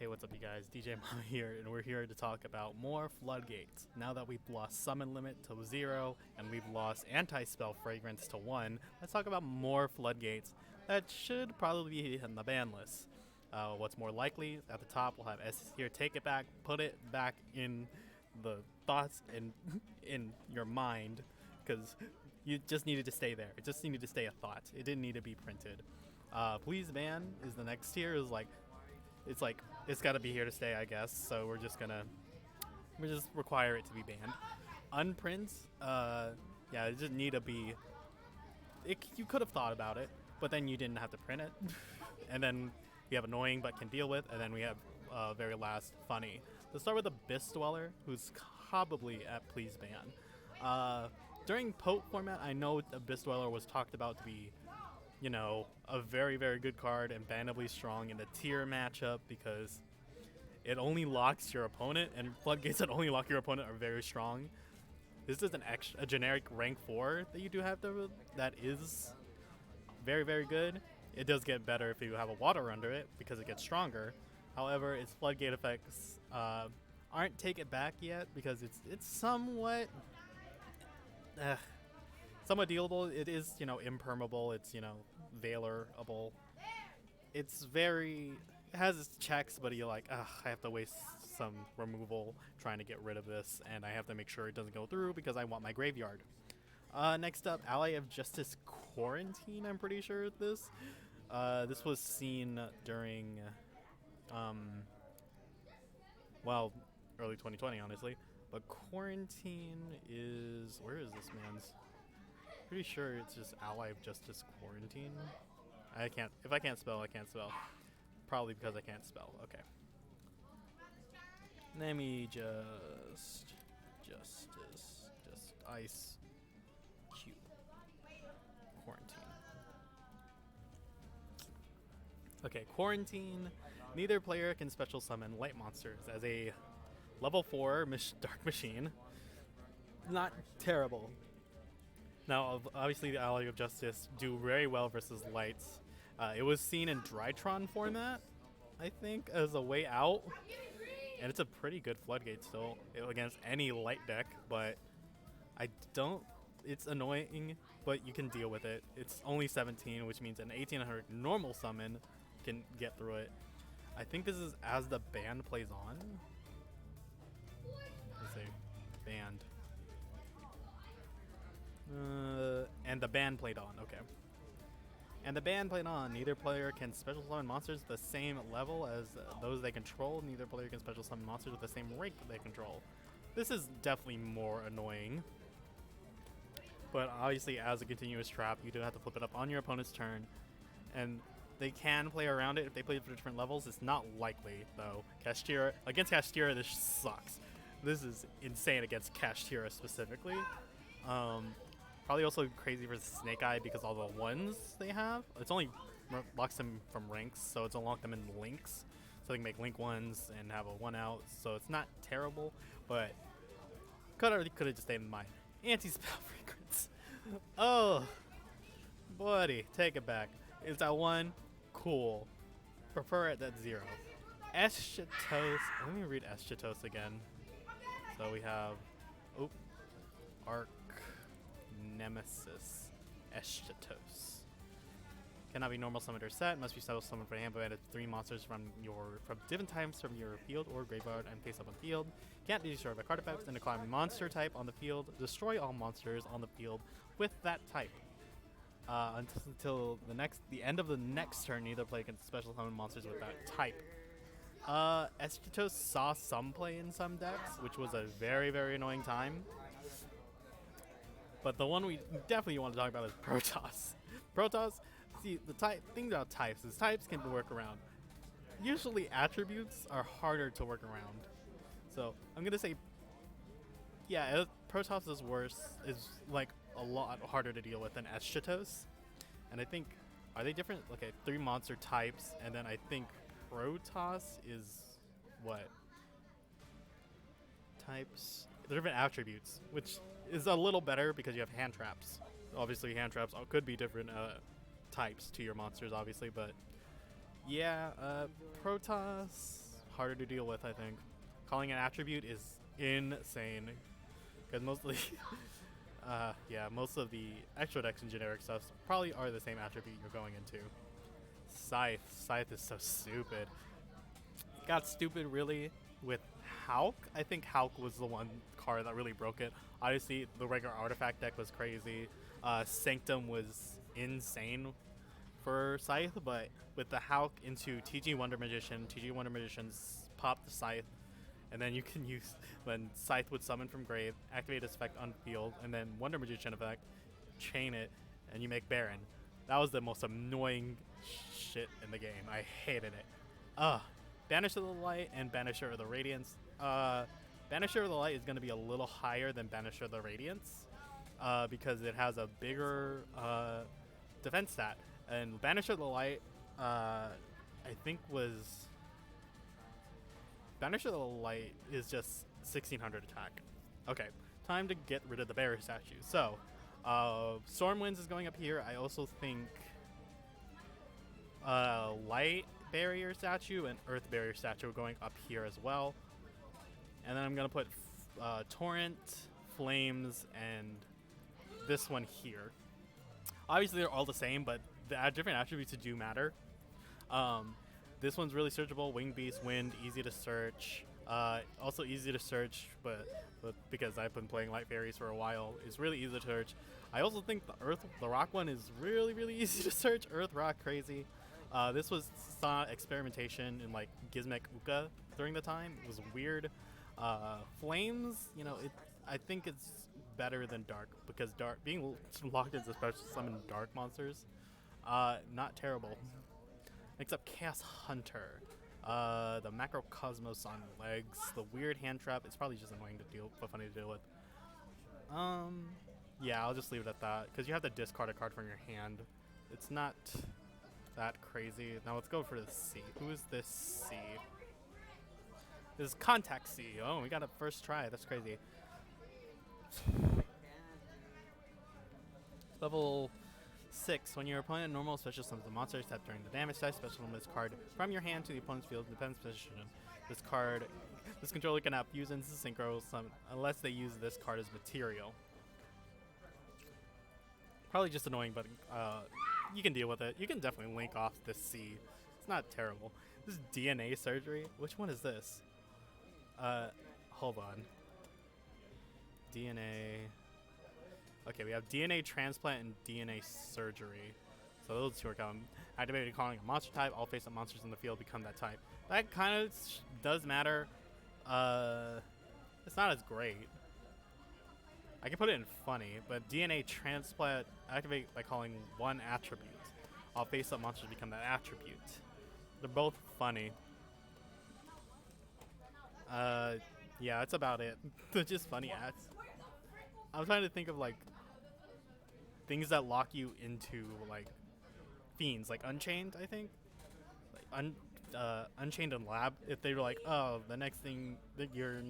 Hey, what's up, you guys? DJMama here, and we're here to talk about more Floodgates. Now that we've lost Summon Limit to 0, and we've lost Anti-Spell Fragrance to 1, let's talk about more Floodgates that should probably be in the ban list. What's more likely, at the top, we'll have S here, take it back, put it back in the thoughts and in your mind, because you just needed to stay there. It just needed to stay a thought. It didn't need to be printed. Please ban is the next tier. It's got to be here to stay, I guess. So we just require it to be banned. Unprint, yeah, it just need to be. You could have thought about it, but then you didn't have to print it. And then we have annoying but can deal with, and then we have very last funny. Let's start with Abyss Dweller, who's probably at please ban. During Pope format, I know Abyss Dweller was talked about to be, you know, a very, very good card and bannably strong in the tier matchup because it only locks your opponent, and Floodgates that only lock your opponent are very strong. This is a generic rank 4 that you do have that is very, very good. It does get better if you have a water under it because it gets stronger. However, its Floodgate effects aren't take it back yet because it's somewhat somewhat dealable. It is, you know, impermeable. It's, you know, veilerable. It has its checks, but you're like, ugh, I have to waste some removal trying to get rid of this, and I have to make sure it doesn't go through because I want my graveyard. Next up, Ally of Justice Quarantine, I'm pretty sure this. This was seen during, well, early 2020, honestly. But Quarantine is, where is this man's? Pretty sure it's just Ally of Justice Quarantine. If I can't spell, I can't spell. Probably because I can't spell. Okay. Let me just ice cube. Quarantine. Okay, Quarantine. Neither player can special summon light monsters as a level 4 Dark Machine. Not terrible. Now, obviously, the Ally of Justice do very well versus lights. It was seen in Drytron format, I think, as a way out. And it's a pretty good Floodgate still against any light deck, but it's annoying, but you can deal with it. It's only 17, which means an 1800 normal summon can get through it. I think this is as the band plays on. Let's see. Band. And the band played on, okay. And the band played on. Neither player can special summon monsters at the same level as those they control. Neither player can special summon monsters with the same rank that they control. This is definitely more annoying. But obviously, as a continuous trap, you do have to flip it up on your opponent's turn. And they can play around it if they play for different levels. It's not likely, though. Against Kashtira, this sucks. This is insane against Kashtira specifically. Probably also crazy for Snake Eye because all the ones they have. It's only locks them from ranks, so it's unlocked them in links. So they can make link ones and have a 1 out. So it's not terrible, but could have just stayed in mind. Anti-spell fragrance. Oh, buddy, take it back. Is that 1? Cool. Prefer it at 0. Estatos. Let me read Estatos again. So we have Arc Nemesis Estatos. Cannot be normal summoned or set. Must be special summoned for hand, but added 3 monsters from different times from your field or graveyard and face up on field. Can't be destroyed by card effects and declare monster type on the field. Destroy all monsters on the field with that type. Until the end of the next turn, neither player can special summon monsters with that type. Estatos saw some play in some decks, which was a very, very annoying time. But the one we definitely want to talk about is Protos. Protos, see, the thing about types is types can work around. Usually attributes are harder to work around. So I'm going to say, yeah, Protos is like a lot harder to deal with than Estatos. And I think, are they different? Okay, 3 monster types, and then I think Protos is what? Types. They're different attributes, which is a little better because you have hand traps. Obviously, hand traps could be different types to your monsters, obviously, but yeah, Protoss harder to deal with, I think. Calling an attribute is insane. Because mostly, yeah, most of the extra decks and generic stuff probably are the same attribute you're going into. Scythe. Scythe is so stupid. It got stupid really with HOC. I think HOC was the one card that really broke it. Obviously, the regular artifact deck was crazy. Sanctum was insane for Scythe, but with the HOC into TG Wonder Magician, TG Wonder Magicians pop the Scythe, and then you can use, when Scythe would summon from grave, activate its effect on field, and then Wonder Magician effect, chain it, and you make Baron. That was the most annoying shit in the game. I hated it. Banisher of the Light and Banisher of the Radiance. Banisher of the Light is going to be a little higher than Banisher of the Radiance because it has a bigger defense stat. And Banisher of the Light, I think was... Banisher of the Light is just 1600 attack. Okay, time to get rid of the barrier statue. So, Stormwinds is going up here. I also think Light barrier statue and Earth barrier statue are going up here as well. And then I'm going to put Torrent, Flames, and this one here. Obviously, they're all the same, but the different attributes do matter. This one's really searchable. Wing Beast, Wind, easy to search. Also easy to search, but because I've been playing Light Fairies for a while, it's really easy to search. I also think the Rock one is really, really easy to search. Earth, Rock, crazy. This was saw experimentation in like Gizmek Uka during the time. It was weird. Flames, you know, I think it's better than Dark because Dark being locked into special summon Dark monsters, not terrible. Except Chaos Hunter, the Macrocosmos on legs, the weird hand trap. It's probably just annoying to deal, but funny to deal with. Yeah, I'll just leave it at that because you have to discard a card from your hand. It's not that crazy. Now let's go for the C. Who is this C? This is Contact C. Oh, we got it first try. That's crazy. Level 6. When your opponent normal special summons a monster, except during the damage dice, special summon this card from your hand to the opponent's field, depends position. This controller cannot use instant synchro summon unless they use this card as material. Probably just annoying, but you can deal with it. You can definitely link off this C. It's not terrible. This is DNA surgery. Which one is this? Hold on. DNA. Okay, we have DNA transplant and DNA surgery. So those two are coming. Activated calling a monster type. All face-up monsters in the field become that type. That kind of does matter. It's not as great. I can put it in funny, but DNA transplant activate by calling one attribute. All face-up monsters become that attribute. They're both funny. Yeah, that's about it. They're just funny ads. I'm trying to think of like things that lock you into like fiends, like Unchained. I think like Unchained and Lab. If they were like, oh, the next thing that your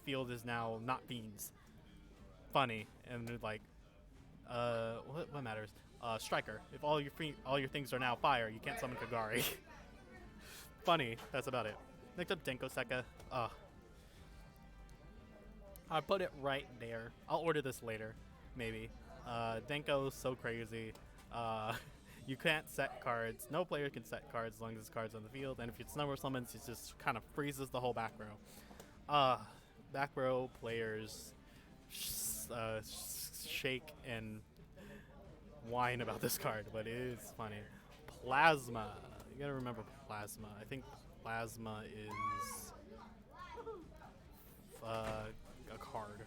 field is now not fiends. Funny, and they're like, what matters? Striker. If all your things are now fire, you can't summon Kagari. Funny. That's about it. Next up, Denko Sekka. I put it right there. I'll order this later, maybe. Denko's so crazy. You can't set cards. No player can set cards as long as this card's on the field. And if it's number summons, it just kind of freezes the whole back row. Back row players shake and whine about this card, but it is funny. Plasma. You gotta remember Plasma. I think Plasma is a card.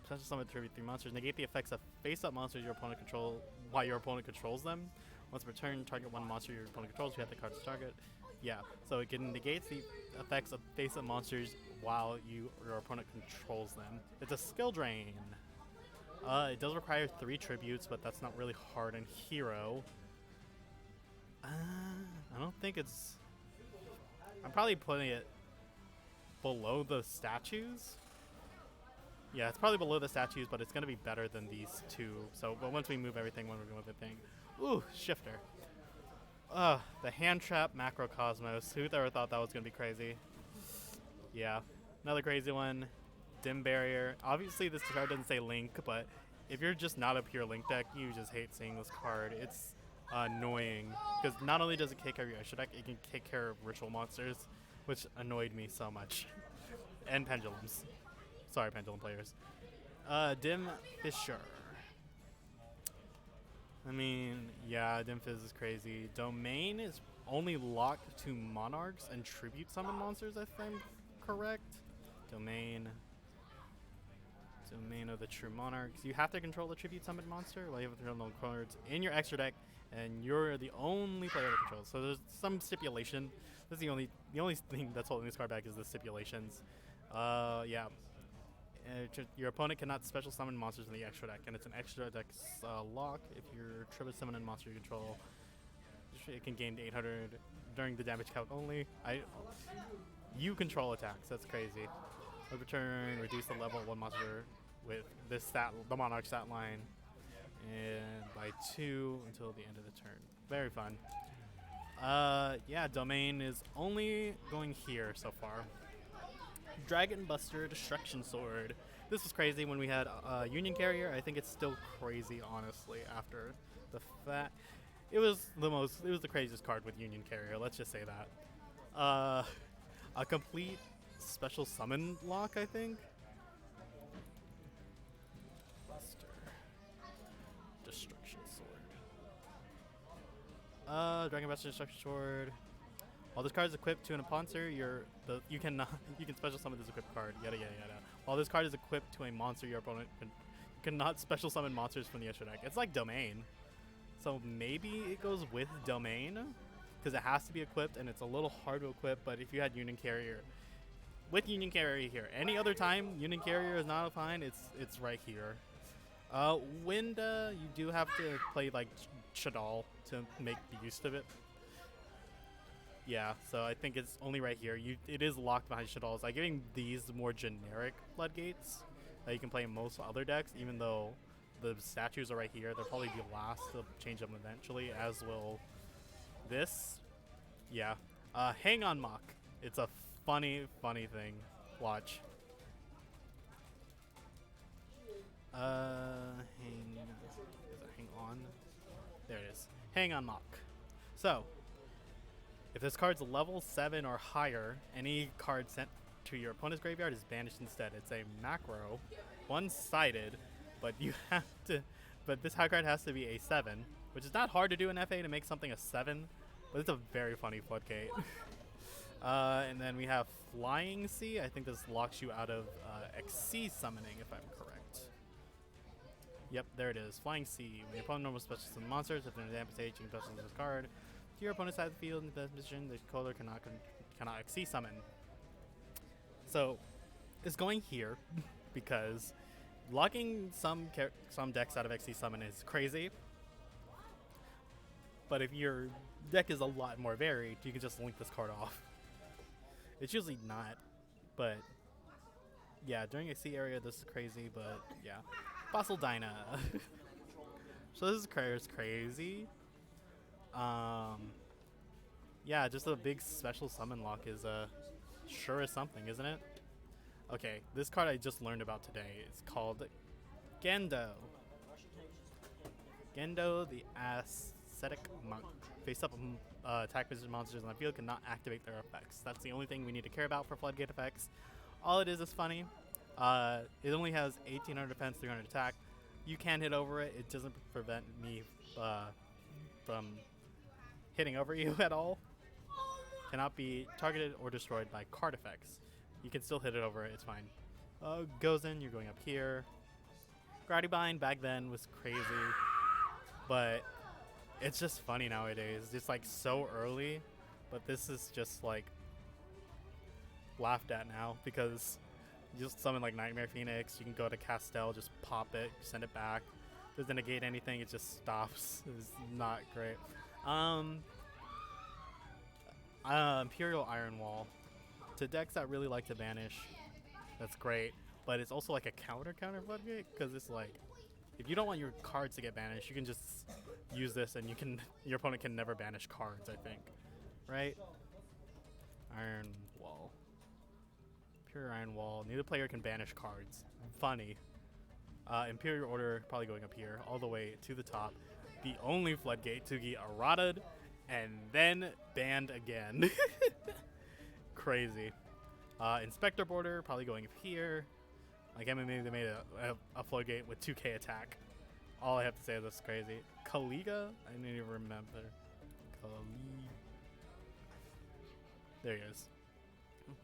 Potential summon tribute 3 monsters. Negate the effects of face-up monsters your opponent control while your opponent controls them. Once per turn, target one monster your opponent controls. You have the card to target. Yeah, so it can negate the effects of face-up monsters while your opponent controls them. It's a skill drain. It does require 3 tributes, but that's not really hard in Hero. I don't think it's... I'm probably putting it below the statues. Yeah, it's probably below the statues, but it's going to be better than these two. So, but once we move everything, Ooh, Shifter. The Hand Trap Macrocosmos. Who ever thought that was going to be crazy? Yeah, another crazy one. Dim Barrier. Obviously, this card doesn't say Link, but if you're just not a pure Link deck, you just hate seeing this card. It's annoying because not only does it take care of your extra deck, it can take care of ritual monsters, which annoyed me so much. And pendulums. Sorry, pendulum players. Dim Fisher. I mean, yeah, Dim Fizz is crazy. Domain is only locked to Monarchs and Tribute Summon monsters, if I'm correct. Domain of the True Monarchs. You have to control the Tribute Summon monster, like you have to control the cards in your extra deck, and you're the only player that controls. So there's some stipulation. This is the only thing that's holding this card back is the stipulations. Yeah. Your opponent cannot special summon monsters in the extra deck, and it's an extra deck lock. If you're triple summon a monster you control, it can gain 800 during the damage count only. You control attacks. That's crazy. Overturn, reduce the level of one monster with this the Monarch stat line, and by 2 until the end of the turn. Very fun. Yeah, Domain is only going here so far. Dragon Buster Destruction Sword. This was crazy when we had Union Carrier. I think it's still crazy, honestly, after the fact. It was the craziest card with Union Carrier, let's just say that. A complete special summon lock, I think. Buster Destruction Sword. Dragon Buster Destruction Sword. While this card is equipped to an monster, you can special summon this equipped card. Yada yada yada. While this card is equipped to a monster, your opponent cannot special summon monsters from the extra deck. It's like Domain, so maybe it goes with Domain because it has to be equipped, and it's a little hard to equip. But if you had Union Carrier, with Union Carrier here, any other time Union Carrier is not fine. It's right here. Wind, you do have to play like Shadal to make use of it. Yeah, so I think it's only right here. It is locked behind Shadals. I'm giving these more generic Floodgates that you can play in most other decks, even though the statues are right here. They'll probably be last. They'll change them eventually, as will this. Yeah. Hang on Mock. It's a funny thing. Watch. Hang on? There it is. Hang on Mock. So, if this card's level 7 or higher, any card sent to your opponent's graveyard is banished instead. It's a macro, one-sided, but this high card has to be a 7, which is not hard to do in FA to make something a 7, but it's a very funny Floodgate. And then we have Flying C. I think this locks you out of XC summoning, if I'm correct. Yep, there it is. Flying C. When your opponent normally special summons monsters, if they're in a damage stage, you can special summon this card. To your opponent's side of the field in the position, the color cannot XC summon. So, it's going here because locking some decks out of XC summon is crazy. But if your deck is a lot more varied, you can just link this card off. It's usually not, but yeah, during XC area this is crazy, but yeah. Fossil Dyna. So this is crazy. Yeah, just a big special summon lock is sure is something, isn't it? Okay, this card I just learned about today is called Gendo. Gendo, the Ascetic Monk. Face up attack position monsters on the field cannot activate their effects. That's the only thing we need to care about for Floodgate effects. All it is funny. It only has 1800 defense, 300 attack. You can hit over it. It doesn't prevent me from hitting over you at all. Cannot be targeted or destroyed by card effects. You can still hit it over it. It's fine. Goes in. You're going up here. Gratibind back then was crazy, but it's just funny nowadays. It's like so early, but this is just like laughed at now because you just summon like Nightmare Phoenix. You can go to Castel, just pop it, send it back. Doesn't negate anything. It just stops. It's not great. Imperial Iron Wall. To decks that really like to banish, that's great. But it's also like a counter Floodgate because it's like if you don't want your cards to get banished, you can just use this and your opponent can never banish cards, I think. Right? Iron Wall. Pure Iron Wall. Neither player can banish cards. Funny. Imperial Order probably going up here, all the way to the top. The only Floodgate to get errated and then banned again. Crazy. Inspector Border probably going up here. Like MMA, they made a Floodgate with 2k attack. All I have to say is that's crazy. Kaliga? I didn't even remember. There he is.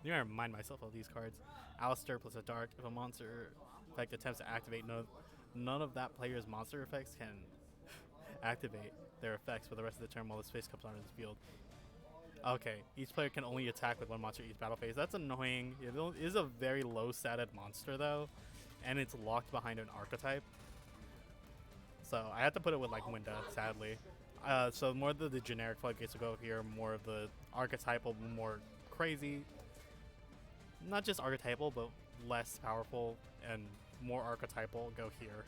You gotta remind myself of these cards. Alistair plus a dark. If a monster effect attempts to activate, none of that player's monster effects can activate their effects for the rest of the turn while the space comes onto this field. Okay, each player can only attack with one monster each battle phase. That's annoying. It is a very low statted monster though, and it's locked behind an archetype. So I had to put it with like Winda, sadly. So more of the generic Floodgates will go here, more of the archetypal, more crazy. Not just archetypal, but less powerful and more archetypal go here.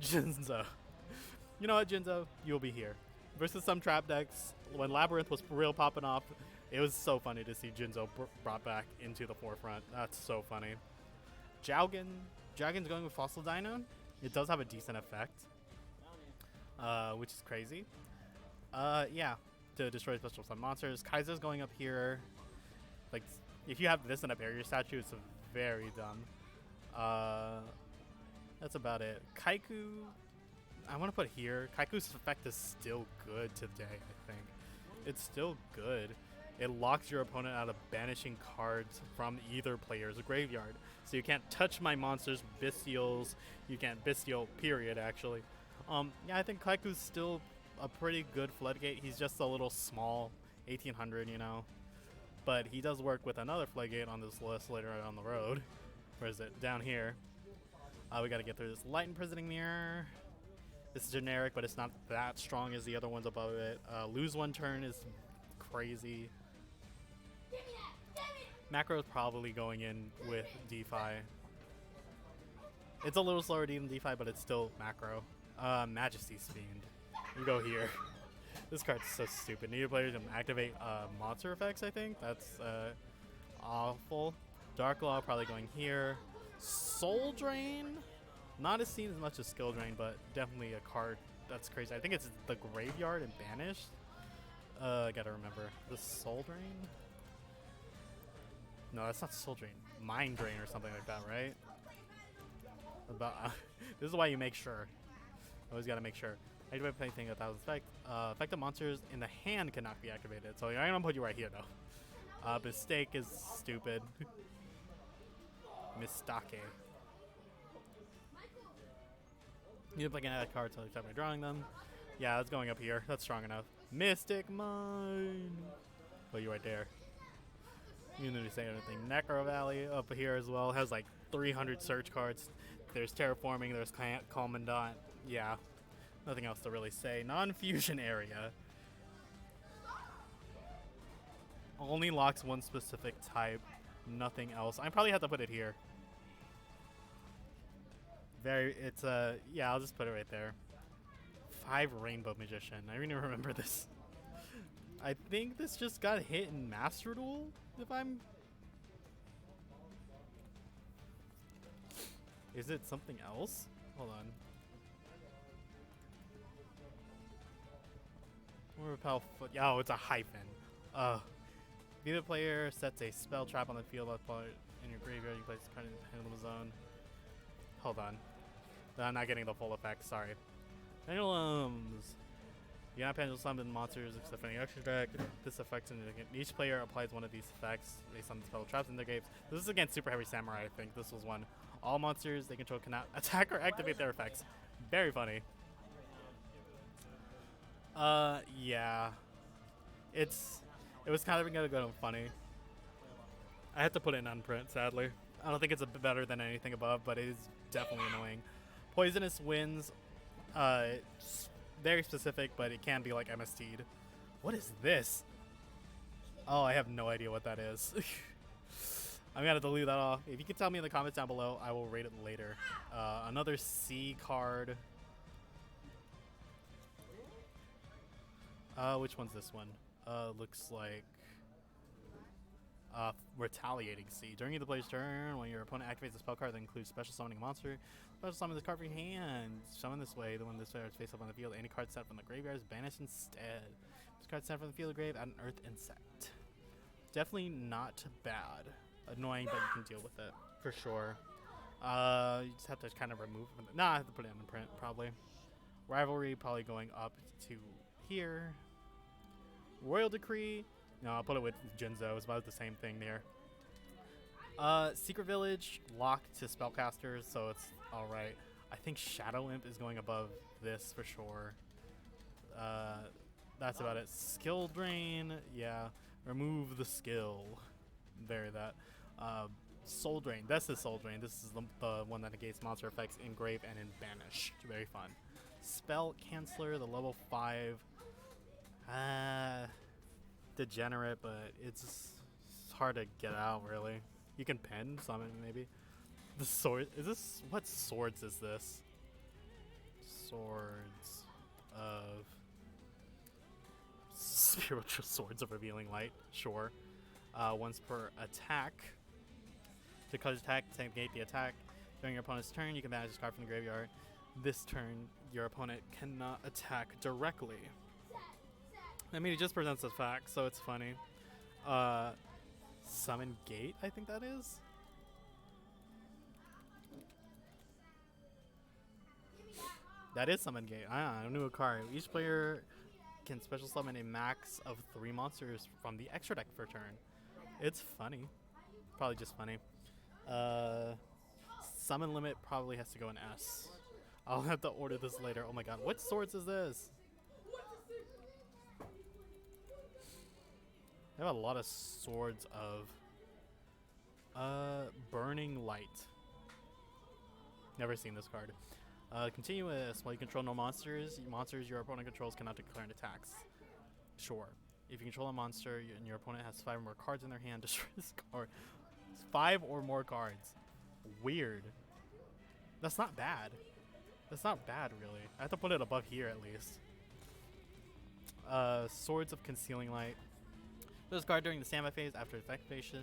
Jinzo. You know what, Jinzo? You'll be here. Versus some trap decks, when Labyrinth was real popping off, it was so funny to see Jinzo brought back into the forefront. That's so funny. Dragon's going with Fossil Dino. It does have a decent effect, which is crazy. Yeah, to destroy special summon monsters. Kaiser's going up here. Like, if you have this in a barrier statue, it's very dumb. That's about it. Kaiku, I want to put here. Kaiku's effect is still good today, I think. It's still good. It locks your opponent out of banishing cards from either player's graveyard. So you can't touch my monsters, Bestials. You can't Bestial, period, actually. Yeah, I think Kaiku's still a pretty good Floodgate. He's just a little small, 1800, you know. But he does work with another Floodgate on this list later on the road. Where is it? Down here. We gotta get through this Light Imprisoning Mirror. This is generic, but it's not that strong as the other ones above it. Lose one turn is crazy. Macro is probably going in with DeFi. It's a little slower than DeFi, but it's still macro. Majesty's Fiend. You go here. This card's so stupid. Neither player can activate monster effects, I think. That's awful. Dark Law probably going here. Soul Drain? Not as seen as much as Skill Drain, but definitely a card that's crazy. I think it's the Graveyard and Banished. I gotta remember. The Soul Drain? No, that's not Soul Drain. Mind Drain or something like that, right? This is why you make sure. Always gotta make sure. Activate anything that has effect. Effective monsters in the hand cannot be activated. So I'm gonna put you right here though. Mistake is stupid. Mistake. You can add cards so by drawing them. Yeah, that's going up here. That's strong enough. Mystic Mine. Put you right there. You don't need to say anything. Necro Valley up here as well. Has like 300 search cards. There's Terraforming. There's Commandant. Yeah. Nothing else to really say. Non-fusion area. Only locks one specific type. Nothing else. I probably have to put it here. Yeah, I'll just put it right there. 5 Rainbow Magician. I don't even remember this. I think this just got hit in Master Duel, if I'm... Is it something else? Hold on. Repel foot. Oh, it's a hyphen. If either player sets a spell trap on the field in your graveyard, you place the card in the pendulum zone. Hold on. I'm not getting the full effect, sorry. Pendulums. You cannot pendulum summon monsters except for any extra deck. This affects each player applies one of these effects based on the spell traps in their games. This is against Super Heavy Samurai, I think. This was one. All monsters they control cannot attack or activate their effects. Very funny. Yeah. It was kind of gonna go funny. I had to put it in unprint, sadly. I don't think it's better than anything above, but it is definitely annoying. Poisonous Winds, it's very specific, but it can be like MST'd. What is this? Oh, I have no idea what that is. I'm gonna delete that off. If you can tell me in the comments down below, I will rate it later. Another C card. Which one's this one? Looks like Retaliating C. During the player's turn, when your opponent activates a spell card that includes special summoning a monster, special summon this card from your hand. Summon this way, the one this player is face up on the field. Any card set from the graveyard is banished instead. This card set from the field of the grave, add an earth insect. Definitely not bad. Annoying, but you can deal with it for sure. You just have to kind of remove it. Nah, I have to put it in the print probably. Rivalry probably going up to here. Royal Decree. No, I'll put it with Jinzo. It's about the same thing there. Secret Village locked to spellcasters, so it's all right. I think Shadow Imp is going above this for sure. That's about it. Skill Drain. Yeah. Remove the skill. Bury that. Soul Drain. This is Soul Drain. This is the one that negates monster effects in Grave and in Banish. Very fun. Spell Canceller, the level 5. Degenerate, but it's hard to get out, really. You can pen summon, maybe. The sword. Is this. What swords is this? Swords of. Spiritual Swords of Revealing Light. Sure. Once per attack. To cause attack, to negate the attack. During your opponent's turn, you can banish this card from the graveyard. This turn, your opponent cannot attack directly. I mean, it just presents a fact, so it's funny. Summon Gate, I think that is? That is Summon Gate. I knew a card. Each player can special summon a max of 3 monsters from the extra deck per turn. It's funny. Probably just funny. Summon limit probably has to go in S. I'll have to order this later. Oh my god, what swords is this? I have a lot of swords of Burning Light. Never seen this card. Continuous. While you control no monsters, monsters your opponent controls cannot declare an attacks. Sure. If you control a monster and your opponent has 5 or more cards in their hand, destroy this card. 5 or more cards. Weird. That's not bad. That's not bad, really. I have to put it above here at least. Swords of Concealing Light. This card during the standby phase after its activation.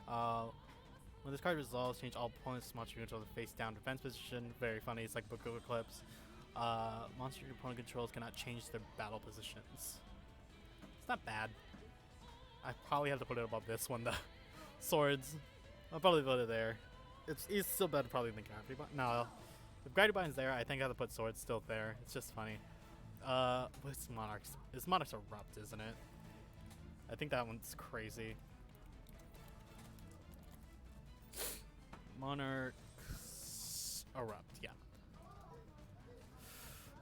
When this card resolves, change all opponents' monster control to face down defense position. Very funny. It's like Book of Eclipse. Monster your opponent controls cannot change their battle positions. It's not bad. I probably have to put it above this one though. Swords. I'll probably put it there. It's still better probably than Gravity Bind. No. If Gravity Bind's there, I think I have to put Swords still there. It's just funny. What's Monarchs? It's Monarchs Erupt, isn't it? I think that one's crazy. Monarchs Erupt, yeah.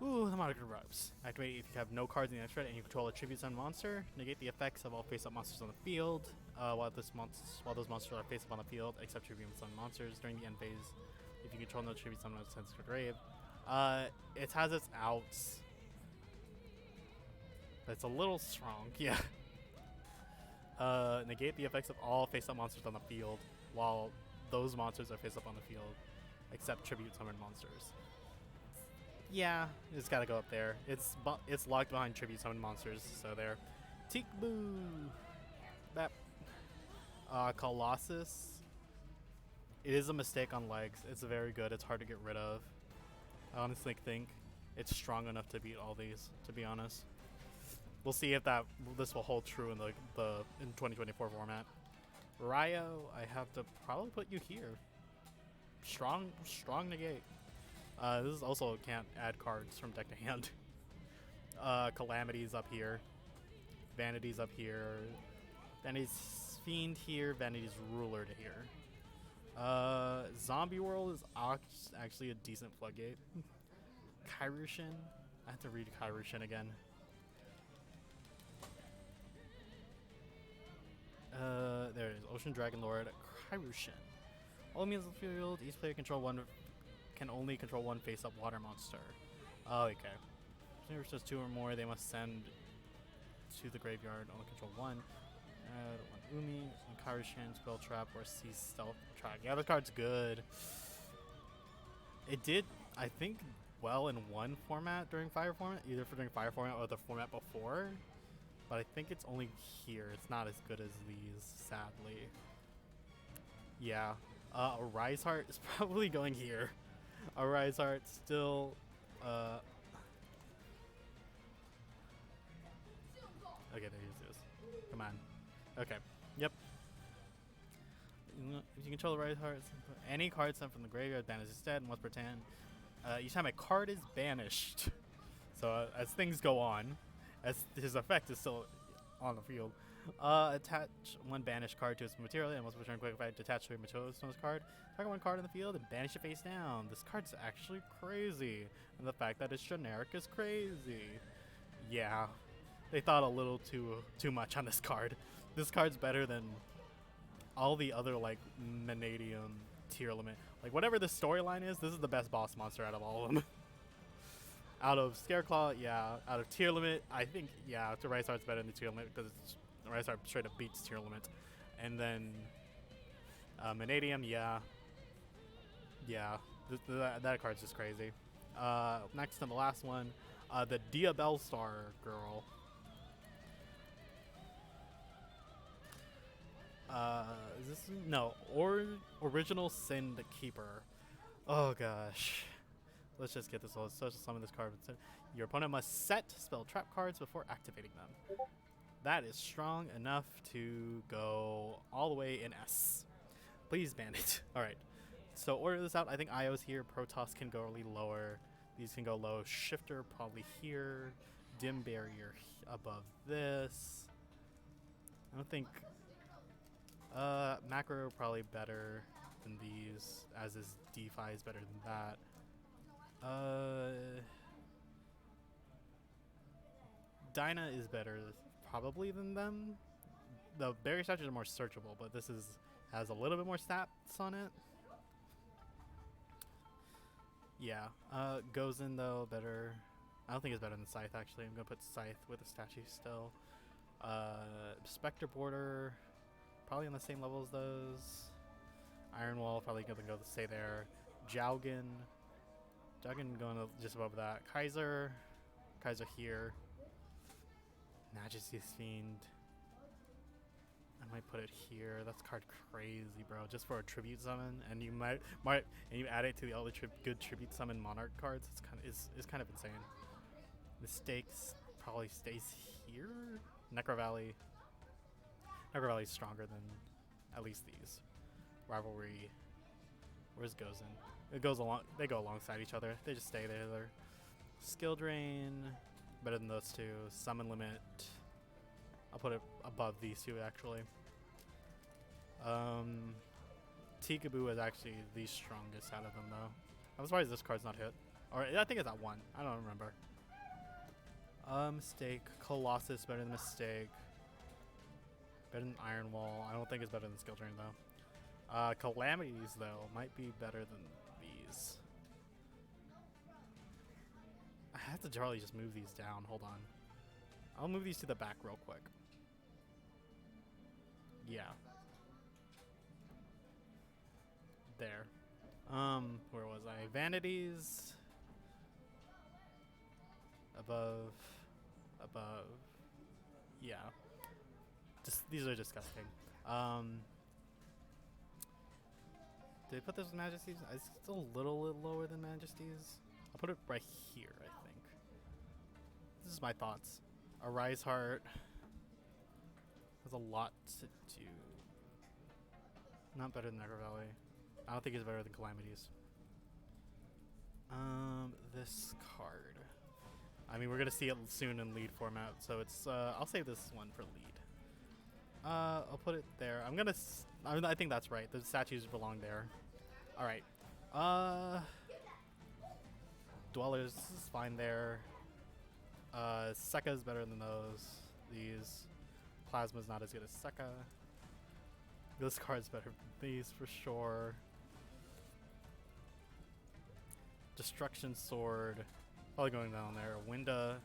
Ooh, the Monarch Erupts. Activate if you have no cards in the extra and you control attributes on monster. Negate the effects of all face-up monsters on the field. While those monsters are face-up on the field, except tributes on monsters during the end phase. If you control no tributes on monsters to the grave. It has its outs. But it's a little strong, yeah. Negate the effects of all face-up monsters on the field while those monsters are face-up on the field, except tribute summoned monsters. Yeah, it's gotta go up there. It's locked behind tribute summoned monsters, so there. Tiki Boo! Bap. Colossus. It is a mistake on legs. It's very good. It's hard to get rid of. I honestly think it's strong enough to beat all these, to be honest. We'll see if this will hold true in the 2024 format. Ryo, I have to probably put you here. Strong negate. This is also can't add cards from deck to hand. Calamity's up here. Vanity's up here. Vanity's Fiend here. Vanity's Ruler to here. Zombie World is actually a decent Floodgate. Kairushin. I have to read Kairushin again. There it is. Ocean Dragon Lord, Kairushin. All means of the field, each player can only control one face-up water monster. Oh, okay. If there's just 2 or more, they must send to the graveyard. Only control 1. One Umi, one Kairushin, Spell Trap, or Sea Stealth Track. Yeah, this card's good. It did, I think, well in one format during Fire format, either for during Fire format or the format before. but I think it's only here. It's not as good as these, sadly. Yeah, Arise-Heart is probably going here. Arise-Heart still, okay, there he is. Come on. Okay, yep. If you control the Arise-Heart, any card sent from the graveyard banished instead, and once per turn. Each time a card is banished. So as things go on, as his effect is still on the field, attach one banished card to its material, and once per turn, quick effect, detach to a material stone's card. Target one card in the field and banish it face down. This card's actually crazy, and the fact that it's generic is crazy. Yeah, they thought a little too much on this card. This card's better than all the other like Vanadium tier limit. Like whatever the storyline is, this is the best boss monster out of all of them. Out of Scareclaw, yeah. Out of tier limit, I think, yeah, the Arise-Heart's better than the tier limit because Arise-Heart straight up beats tier limit. And then Vanadium, yeah. Yeah, that card's just crazy. Next and the last one, the Diabellstar girl. Is this no original Sin the Keeper? Oh gosh, let's just get this. Let's social summon this card. Your opponent must set spell trap cards before activating them. That is strong enough to go all the way in S. Please ban it. All right. So order this out. I think IO's here. Protoss can go really lower. These can go low. Shifter probably here. Dim barrier above this. I don't think. Macro probably better than these, as is DeFi is better than that. Dyna is better probably than them. The barrier statues are more searchable, but this has a little bit more stats on it. Yeah, goes in though better. I don't think it's better than Scythe actually. I'm gonna put Scythe with the statue still. Spectre Border. Probably on the same level as those. Iron Wall probably gonna go stay there. Jaugen going to just above that. Kaiser here. Majesty's Fiend. I might put it here. That's card crazy, bro. Just for a tribute summon, and you might and you add it to the other good tribute summon Monarch cards. It's kind of insane. Mistakes probably stays here. Necro Valley is stronger than at least these. Rivalry. Where's Gozen? It goes along. They go alongside each other. They just stay there. Skill Drain, better than those two. Summon Limit. I'll put it above these two actually. Tiki Boo is actually the strongest out of them though. I'm surprised this card's not hit. Or I think it's at 1. I don't remember. Mistake. Colossus better than Mistake. Better than Iron Wall. I don't think it's better than Skill Drain though. Calamities though might be better than these. I have to Charlie just move these down. Hold on. I'll move these to the back real quick. Yeah. There. Where was I? Vanities. Above. Yeah. Just these are disgusting. Did I put this with Majesty's? It's still a little lower than Majesty's. I'll put it right here, I think. This is my thoughts. Arise-Heart has a lot to do. Not better than Necro Valley. I don't think it's better than Calamities. This card. I mean, we're gonna see it soon in lead format, so it's. I'll save this one for lead. I'll put it there. I think that's right. The statues belong there. All right. Dwellers is fine there. Sekka is better than those. These. Plasma's not as good as Sekka. This card's better than these for sure. Destruction Sword. Probably going down there. Winda.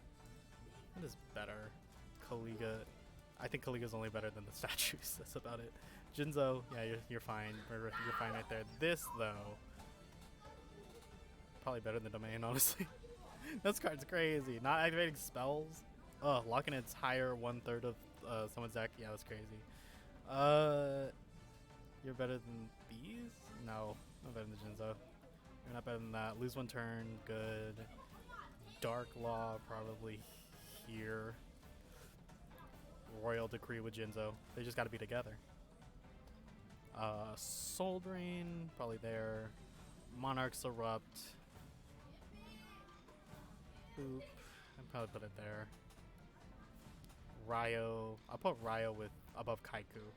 What is better? Kaliga. I think Kaliga's only better than the statues. That's about it. Jinzo. Yeah, you're fine. You're fine right there. This, though. Probably better than Domain, honestly. This card's crazy. Not activating spells. locking its higher 1/3 of someone's deck. Yeah, that's crazy. You're better than these? No, not better than Jinzo. You're not better than that. Lose 1 turn, good. Dark Law, probably here. Royal Decree with Jinzo. They just gotta be together. Soul Drain, probably there. Monarchs Erupt. Boop. I'd probably put it there. Ryo. I'll put Ryo with above Kaiku.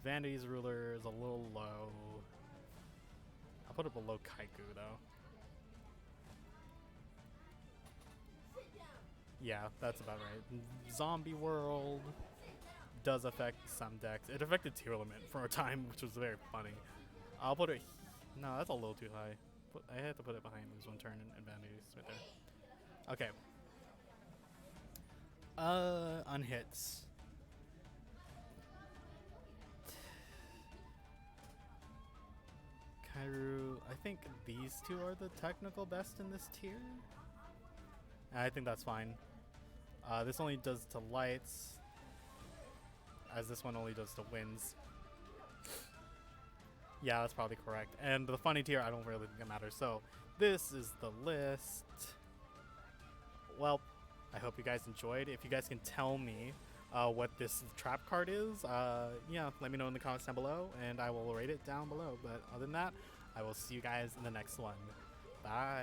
Vanity's Ruler is a little low. I'll put it below Kaiku though. Yeah, that's about right. Zombie World does affect some decks. It affected Teirlist for a time, which was very funny. I'll put it. No, that's a little too high. I had to put it behind Lose 1 turn and Vanities right there. Okay. Unhits. Kairu. I think these two are the technical best in this tier. I think that's fine. This only does to lights, as this one only does to winds. Yeah, that's probably correct. And the funny tier, I don't really think it matters. So this is the list. Well, I hope you guys enjoyed. If you guys can tell me what this trap card is, yeah, let me know in the comments down below, and I will rate it down below. But other than that, I will see you guys in the next one. Bye.